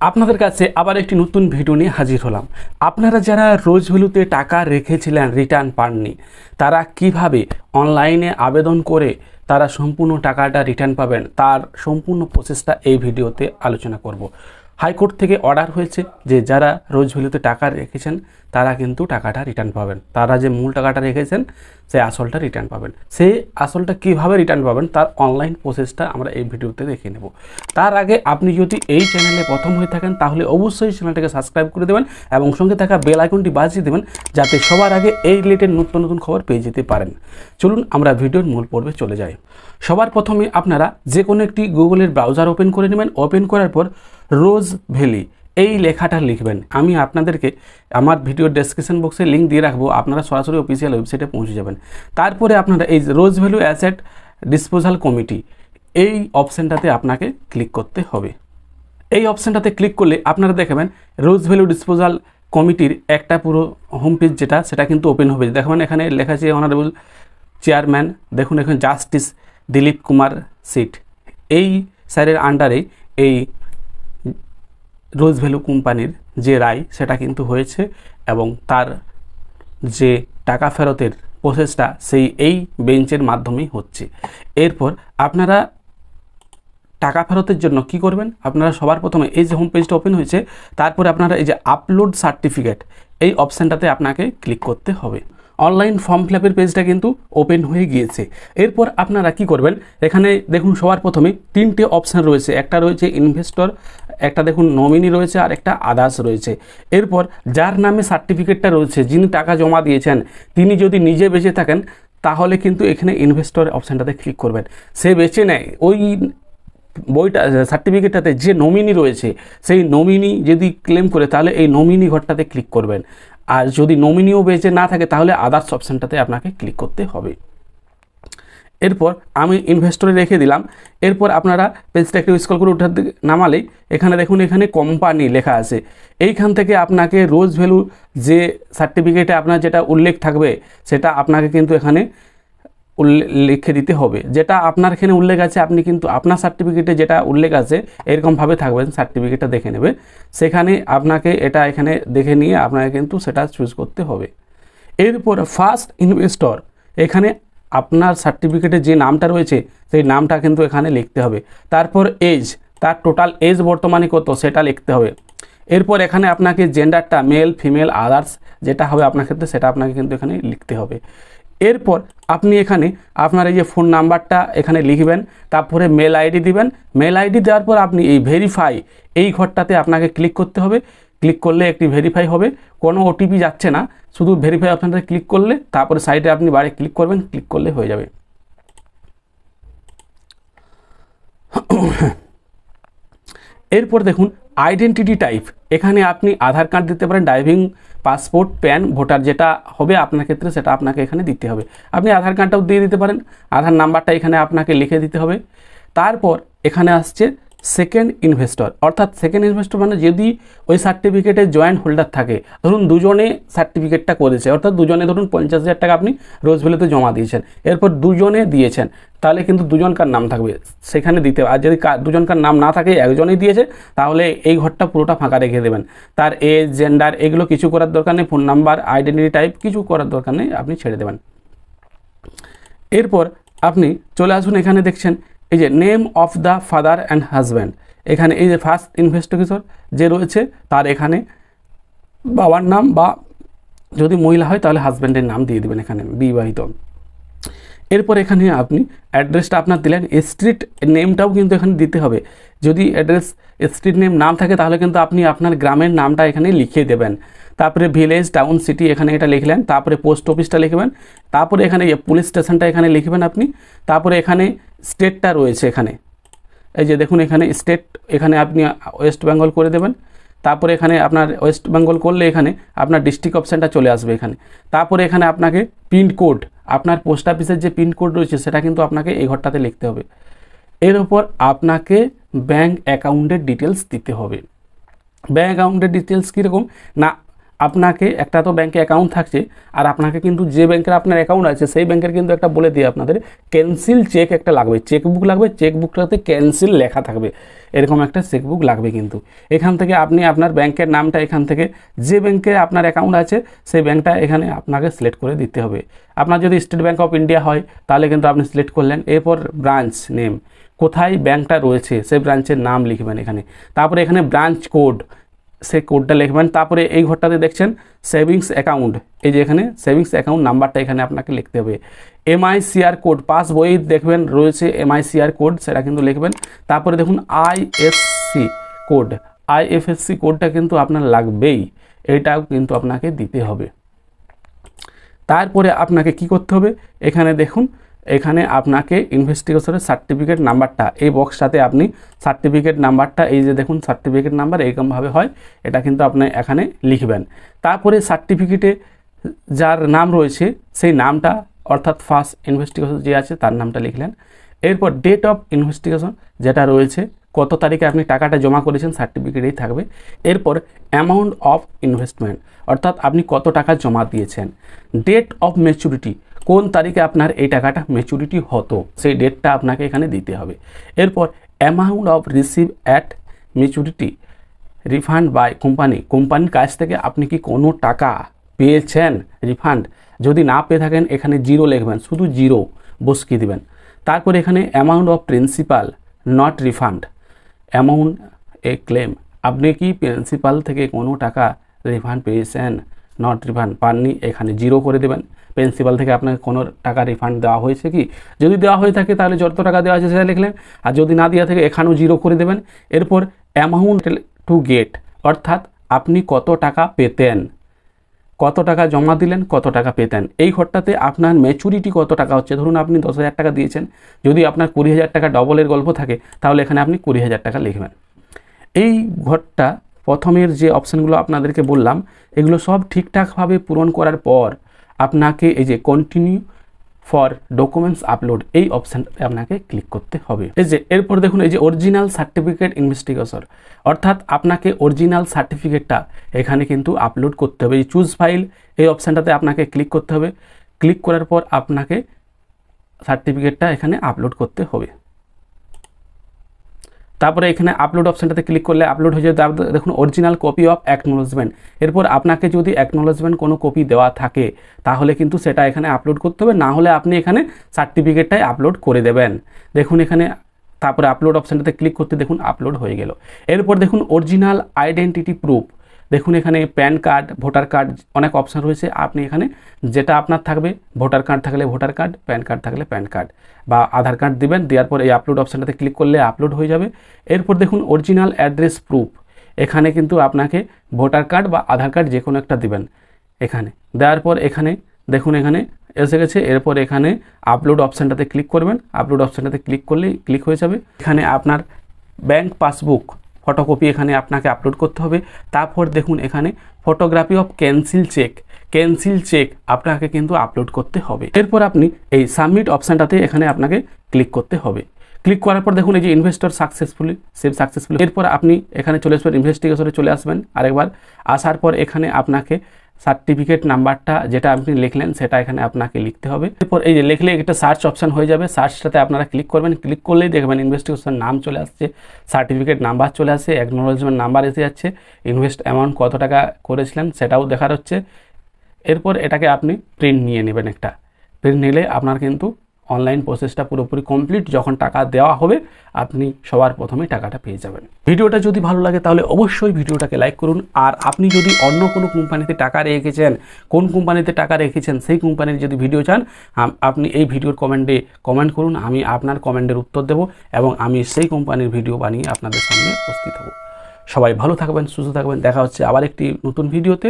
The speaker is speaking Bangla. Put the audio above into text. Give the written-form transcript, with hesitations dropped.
আপনাদের কাছে আবার একটি নতুন ভিডিও নিয়ে হাজির হলাম। আপনারা যারা রোজ ভ্যালুতে টাকা রেখেছিলেন রিটার্ন পাননি, তারা কিভাবে অনলাইনে আবেদন করে তারা সম্পূর্ণ টাকাটা রিটার্ন পাবেন তার সম্পূর্ণ প্রসেসটা এই ভিডিওতে আলোচনা করব। হাইকোর্ট থেকে অর্ডার হয়েছে যে যারা রোজ ভ্যালুতে টাকা রেখেছেন তারা কিন্তু টাকাটা রিটার্ন পাবেন, তারা যে মূল টাকাটা রেখেছেন সেই আসলটা রিটার্ন পাবেন। সেই আসলটা কিভাবে রিটার্ন পাবেন তার অনলাইন প্রসেসটা আমরা এই ভিডিওতে দেখে নেব। তার আগে আপনি যদি এই চ্যানেলে প্রথম হয়ে থাকেন তাহলে অবশ্যই চ্যানেলটাকে সাবস্ক্রাইব করে দেবেন এবং সঙ্গে থাকা বেল আইকনটি বাজিয়ে দেবেন যাতে সবার আগে এই রিলেটেড নতুন নতুন খবর পেয়ে যেতে পারেন। চলুন আমরা ভিডিওর মূল পর্বে চলে যাই। সবার প্রথমে আপনারা যে কোনো একটি গুগলের ব্রাউজার ওপেন করে নেবেন। ওপেন করার পর রোজ ভ্যালি এই লেখাটা লিখবেন। আমি আপনাদেরকে আমার ভিডিওর ডেসক্রিপশন বক্সে লিঙ্ক দিয়ে রাখবো, আপনারা সরাসরি অফিসিয়াল ওয়েবসাইটে পৌঁছে যাবেন। তারপরে আপনারা এই রোজ ভ্যালু অ্যাসেট ডিসপোজাল কমিটি এই অপশানটাতে আপনাকে ক্লিক করতে হবে। এই অপশানটাতে ক্লিক করলে আপনারা দেখবেন রোজ ভ্যালু ডিসপোজাল কমিটির একটা পুরো হোম পেজ যেটা সেটা কিন্তু ওপেন হবে। দেখবেন এখানে লেখা আছে অনারেবল চেয়ারম্যান, দেখুন এখানে জাস্টিস দিলীপ কুমার সিট, এই স্যারের আন্ডারে এই রোজ ভ্যালু কোম্পানির যে রায় সেটা কিন্তু হয়েছে এবং তার যে টাকা ফেরতের প্রসেসটা সেই এই বেঞ্চের মাধ্যমেই হচ্ছে। এরপর আপনারা টাকা ফেরতের জন্য কি করবেন, আপনারা সবার প্রথমে এই যে হোম পেজটা ওপেন হয়েছে তারপরে আপনারা এই যে আপলোড সার্টিফিকেট এই অপশানটাতে আপনাকে ক্লিক করতে হবে। অনলাইন ফর্ম ফিল আপের পেজটা কিন্তু ওপেন হয়ে গিয়েছে। এরপর আপনারা কি করবেন, এখানে দেখুন সবার প্রথমে তিনটে অপশান রয়েছে, একটা রয়েছে ইনভেস্টর, একটা দেখুন নমিনি রয়েছে আর একটা আদার্স রয়েছে। এরপর যার নামে সার্টিফিকেটটা রয়েছে, যিনি টাকা জমা দিয়েছেন, তিনি যদি নিজে বেঁচে থাকেন তাহলে কিন্তু এখানে ইনভেস্টর অপশানটাতে ক্লিক করবেন। সে বেঁচে নেয় ওই বইটা সার্টিফিকেটটাতে যে নমিনি রয়েছে সেই নমিনি যদি ক্লেম করে তাহলে এই নমিনি ঘরটাতে ক্লিক করবেন। আর যদি নমিনিও বেঁচে না থাকে তাহলে আদার্স অপশানটাতে আপনাকে ক্লিক করতে হবে। এরপর আমি ইনভেস্টরে রেখে দিলাম। এরপর আপনারা পেজটা একটু স্ক্রল করে উঠার দিকে নামালেই এখানে দেখুন এখানে কোম্পানি লেখা আছে। এইখান থেকে আপনাকে রোজ ভ্যালু যে সার্টিফিকেটে আপনার যেটা উল্লেখ থাকবে সেটা আপনাকে কিন্তু এখানে লিখে দিতে হবে। যেটা আপনার এখানে উল্লেখ আছে আপনি কিন্তু আপনার সার্টিফিকেটে যেটা উল্লেখ আছে এরকমভাবে থাকবেন, সার্টিফিকেটটা দেখে নেবে, সেখানে আপনাকে এটা এখানে দেখে নিয়ে আপনাকে কিন্তু সেটা চুজ করতে হবে। এরপর ফার্স্ট ইনভেস্টর, এখানে আপনার সার্টিফিকেটে যে নামটা রয়েছে সেই নামটা কিন্তু এখানে লিখতে হবে। তারপর এজ, তার টোটাল এজ বর্তমানে কত সেটা লিখতে হবে। এরপর এখানে আপনাকে জেন্ডারটা মেল ফিমেল আদার্স যেটা হবে আপনার ক্ষেত্রে সেটা আপনাকে কিন্তু এখানে লিখতে হবে। এরপর আপনি এখানে আপনার এই যে ফোন নাম্বারটা এখানে লিখবেন, তারপরে মেল আইডি দিবেন। মেল আইডি দেওয়ার পর আপনি এই ভেরিফাই এই ঘরটাতে আপনাকে ক্লিক করতে হবে। ক্লিক করলে একটি ভেরিফাই হবে, কোনো ওটিপি যাচ্ছে না, শুধু ভেরিফাই অপশানটাতে ক্লিক করলে তারপরে সাইডে আপনি বারে ক্লিক করবেন, ক্লিক করলে হয়ে যাবে। এরপর দেখুন আইডেন্টিটি টাইপ, এখানে আপনি আধার কার্ড দিতে পারেন, ড্রাইভিং পাসপোর্ট, প্যান, ভোটার যেটা হবে আপনার ক্ষেত্রে সেটা আপনাকে এখানে দিতে হবে। আপনি আধার কার্ডটাও দিয়ে দিতে পারেন, আধার নাম্বারটা এখানে আপনাকে লিখে দিতে হবে। তারপর এখানে আসছে সেকেন্ড ইনভেস্টর, অর্থাৎ সেকেন্ড ইনভেস্টর মানে যদি ওই সার্টিফিকেটে জয়েন্ট হোল্ডার থাকে, ধরুন দুজনে সার্টিফিকেটটা করেছে, অর্থাৎ দুজনে ধরুন 50,000 টাকা আপনি রোজ ভ্যালুতে জমা দিয়েছেন, এরপর দুজনে দিয়েছেন তাহলে কিন্তু দুজনকার নাম থাকবে সেখানে দিতে হবে। আর যদি দুজনকার নাম না থাকে একজনেই দিয়েছে তাহলে এই ঘরটা পুরোটা ফাঁকা রেখে দেবেন। তার এজ জেন্ডার এগুলো কিছু করার দরকার নেই, ফোন নাম্বার আইডেন্টিটি টাইপ কিছু করার দরকার নেই, আপনি ছেড়ে দেবেন। এরপর আপনি চলে আসুন, এখানে দেখছেন এই যে name of the father and husband, এখানে এই যে ফার্স্ট ইনভেস্টিগেটর যে রয়েছে তার এখানে বাবার নাম বা যদি মহিলা হয় তাহলে হাজব্যান্ডের নাম দিয়ে দেবেন এখানে বিবাহিত। এরপর এখানে আপনি অ্যাড্রেসটা আপনার দিলেন, স্ট্রিট নেমটাও কিন্তু এখানে দিতে হবে। যদি অ্যাড্রেস স্ট্রিট নেম নাম থাকে তাহলে কিন্তু আপনি আপনার গ্রামের নামটা এখানে লিখে দেবেন। তারপরে ভিলেজ টাউন সিটি এখানে এটা লিখলেন, তারপরে পোস্ট অফিসটা লিখবেন, তারপরে এখানে পুলিশ স্টেশনটা এখানে লিখবেন আপনি। তারপরে এখানে স্টেটটা রয়েছে, এখানে এই যে দেখুন এখানে স্টেট এখানে আপনি ওয়েস্ট বেঙ্গল করে দেবেন। তারপরে এখানে আপনার ওয়েস্ট বেঙ্গল করলে এখানে আপনার ডিস্ট্রিক্ট অপশানটা চলে আসবে এখানে। তারপরে এখানে আপনাকে পিনকোড, আপনার পোস্ট অফিসের যে পিনকোড রয়েছে সেটা কিন্তু আপনাকে এই ঘরটাতে লিখতে হবে। এর উপর আপনাকে ব্যাঙ্ক অ্যাকাউন্টের ডিটেলস দিতে হবে। ব্যাঙ্ক অ্যাকাউন্টের ডিটেলস কীরকম না, আপনাকে একটা তো ব্যাংকে অ্যাকাউন্ট থাকছে, আর আপনাকে কিন্তু যে ব্যাংকের আপনার অ্যাকাউন্ট আছে সেই ব্যাংকের কিন্তু একটা বলে দিয়ে আপনাদের ক্যান্সেল চেক একটা লাগবে, চেকবুক লাগবে, চেকবুকটাতে ক্যান্সেল লেখা থাকবে, এরকম একটা চেকবুক লাগবে। কিন্তু এখান থেকে আপনি আপনার ব্যাংকের নামটা এখান থেকে যে ব্যাংকে আপনার অ্যাকাউন্ট আছে সেই ব্যাংকটা এখানে আপনাকে সিলেক্ট করে দিতে হবে। আপনার যদি স্টেট ব্যাংক অফ ইন্ডিয়া হয় তাহলে কিন্তু আপনি সিলেক্ট করলেন। এরপর ব্রাঞ্চ নেম, কোথায় ব্যাংকটা রয়েছে সেই ব্রাঞ্চের নাম লিখবেন এখানে। তারপরে এখানে ব্রাঞ্চ কোড, সেই কোডটা লিখবেন। তারপরে এই ঘরটাতে দেখছেন সেভিংস অ্যাকাউন্ট, এই যে এখানে সেভিংস অ্যাকাউন্ট নাম্বারটা এখানে আপনাকে লিখতে হবে। MICR কোড, পাস বই দেখবেন রয়েছে MICR কোড, সেটা কিন্তু লিখবেন। তারপরে দেখুন IFSC কোডটা কিন্তু আপনার লাগবেই, এইটাও কিন্তু আপনাকে দিতে হবে। তারপরে আপনাকে কি করতে হবে, এখানে দেখুন এখানে আপনাকে ইনভেস্টিগেশনের সার্টিফিকেট নাম্বারটা, এই বক্সটাতে আপনি সার্টিফিকেট নাম্বারটা, এই যে দেখুন সার্টিফিকেট নাম্বার এরকমভাবে হয়, এটা কিন্তু আপনি এখানে লিখবেন। তারপরে সার্টিফিকেটে যার নাম রয়েছে সেই নামটা, অর্থাৎ ফার্স্ট ইনভেস্টিগেশন যে আছে তার নামটা লিখলেন। এরপর ডেট অফ ইনভেস্টিগেশন যেটা রয়েছে, কত তারিখে আপনি টাকাটা জমা করেছেন সার্টিফিকেটেই থাকবে। এরপর অ্যামাউন্ট অফ ইনভেস্টমেন্ট, অর্থাৎ আপনি কত টাকা জমা দিয়েছেন। ডেট অফ ম্যাচুরিটি, কোন তারিখে আপনার এই টাকাটা ম্যাচুরিটি হতো সেই ডেটটা আপনাকে এখানে দিতে হবে। এরপর amount of receive at maturity refund by company, কোম্পানির কাছ থেকে আপনি কি কোনো টাকা পেয়েছেন রিফান্ড, যদি না পেয়ে থাকেন এখানে 0 লিখবেন, শুধু 0 বসিয়ে দিবেন। তারপর এখানে amount of principal not refund, amount A claim, আপনি কি প্রিন্সিপাল থেকে কোনো টাকা রিফান্ড পেয়েছেন, নট রিফান্ড পাননি, এখানে 0 করে দেবেন। প্রিন্সিপাল থেকে আপনাকে কোনো টাকা রিফান্ড দেওয়া হয়েছে কি, যদি দেওয়া হয়ে থাকে তাহলে যত টাকা দেওয়া আছে সেটা লিখলেন, আর যদি না দেওয়া থাকে এখানেও 0 করে দেবেন। এরপর অ্যামাউন্ট টু গেট, অর্থাৎ আপনি কত টাকা পেতেন, কত টাকা জমা দিলেন, কত টাকা পেতেন। এই ঘরটাতে আপনার ম্যাচুরিটি কত টাকা হচ্ছে, ধরুন আপনি 10,000 টাকা দিয়েছেন, যদি আপনার 20,000 টাকা ডবলের গল্প থাকে তাহলে এখানে আপনি 20,000 টাকা লিখবেন। এই ঘরটা প্রথমের যে অপশানগুলো আপনাদেরকে বললাম এগুলো সব ঠিকঠাকভাবে পূরণ করার পর আপনাকে এই যে কন্টিনিউ ফর ডকুমেন্টস আপলোড, এই অপশানটাতে আপনাকে ক্লিক করতে হবে। এই যে এরপর দেখুন এই যে অরিজিনাল সার্টিফিকেট ইনভেস্টিগেশন, অর্থাৎ আপনাকে অরিজিনাল সার্টিফিকেটটা এখানে কিন্তু আপলোড করতে হবে। এই চুজ ফাইল, এই অপশানটাতে আপনাকে ক্লিক করতে হবে। ক্লিক করার পর আপনাকে সার্টিফিকেটটা এখানে আপলোড করতে হবে। তারপরে এখানে আপলোড অপশানটাতে ক্লিক করলে আপলোড হয়ে যাবে। তারপর দেখুন অরিজিনাল কপি অফ অ্যাকনোলেজমেন্ট, এরপর আপনাকে যদি অ্যাকনোলেজমেন্ট কোনো কপি দেওয়া থাকে তাহলে কিন্তু সেটা এখানে আপলোড করতে হবে, না হলে আপনি এখানে সার্টিফিকেটটাই আপলোড করে দেবেন। দেখুন এখানে তারপরে আপলোড অপশানটাতে ক্লিক করতে দেখুন আপলোড হয়ে গেল। এরপর দেখুন অরিজিনাল আইডেন্টিটি প্রুফ, দেখুন এখানে প্যান কার্ড, ভোটার কার্ড, অনেক অপশান রয়েছে, আপনি এখানে যেটা আপনার থাকবে, ভোটার কার্ড থাকলে ভোটার কার্ড, প্যান কার্ড থাকলে প্যান কার্ড বা আধার কার্ড দিবেন। দেওয়ার পর এই আপলোড অপশানটাতে ক্লিক করলে আপলোড হয়ে যাবে। এরপর দেখুন অরিজিনাল অ্যাড্রেস প্রুফ, এখানে কিন্তু আপনাকে ভোটার কার্ড বা আধার কার্ড যে কোনো একটা দিবেন এখানে। দেওয়ার পর এখানে দেখুন এখানে এসে গেছে। এরপর এখানে আপলোড অপশানটাতে ক্লিক করবেন, আপলোড অপশানটাতে ক্লিক করলেই ক্লিক হয়ে যাবে। এখানে আপনার ব্যাংক পাসবুক ফটোকপি এখানে আপনাকে আপলোড করতে হবে। তারপর দেখুন এখানে ফটোগ্রাফি অফ ক্যান্সেল চেক আপনাকে কিন্তু আপলোড করতে হবে। এরপর আপনি এই সাবমিট অপশানটাতে এখানে আপনাকে ক্লিক করতে হবে। ক্লিক করার পর দেখুন এই যে ইনভেস্টর সাকসেসফুলি, সেভ সাকসেসফুলি। এরপর আপনি এখানে চলে আসবেন, ইনভেস্টিগেশনে চলে আসবেন আরেকবার। আসার পর এখানে আপনাকে সার্টিফিকেট নাম্বারটা যেটা আপনি লিখলেন সেটা এখানে আপনাকে লিখতে হবে। এরপর এই যে লিখলে একটা সার্চ অপশান হয়ে যাবে, সার্চটাতে আপনারা ক্লিক করবেন। ক্লিক করলেই দেখবেন ইনভেস্টিগেশন নাম চলে আসছে, সার্টিফিকেট নাম্বার চলে আসছে, অ্যাকনোলেজমেন্ট নাম্বার এসে যাচ্ছে, ইনভেস্ট অ্যামাউন্ট কত টাকা করেছিলেন সেটাও দেখার হচ্ছে। এরপর এটাকে আপনি প্রিন্ট নিয়ে নেবেন, একটা প্রিন্ট নিলে আপনার কিন্তু অনলাইন প্রসেসটা পুরোপুরি কমপ্লিট। যখন টাকা দেওয়া হবে আপনি সবার প্রথমেই টাকাটা পেয়ে যাবেন। ভিডিওটা যদি ভালো লাগে তাহলে অবশ্যই ভিডিওটাকে লাইক করুন। আর আপনি যদি অন্য কোনো কোম্পানিতে টাকা রেখেছেন, কোন কোম্পানিতে টাকা রেখেছেন সেই কোম্পানির যদি ভিডিও চান, আপনি এই ভিডিওর কমেন্টে কমেন্ট করুন, আমি আপনার কমেন্টের উত্তর দেব এবং আমি সেই কোম্পানির ভিডিও বানিয়ে আপনাদের সামনে উপস্থিত হব। সবাই ভালো থাকবেন, সুস্থ থাকবেন, দেখা হচ্ছে আবার একটি নতুন ভিডিওতে।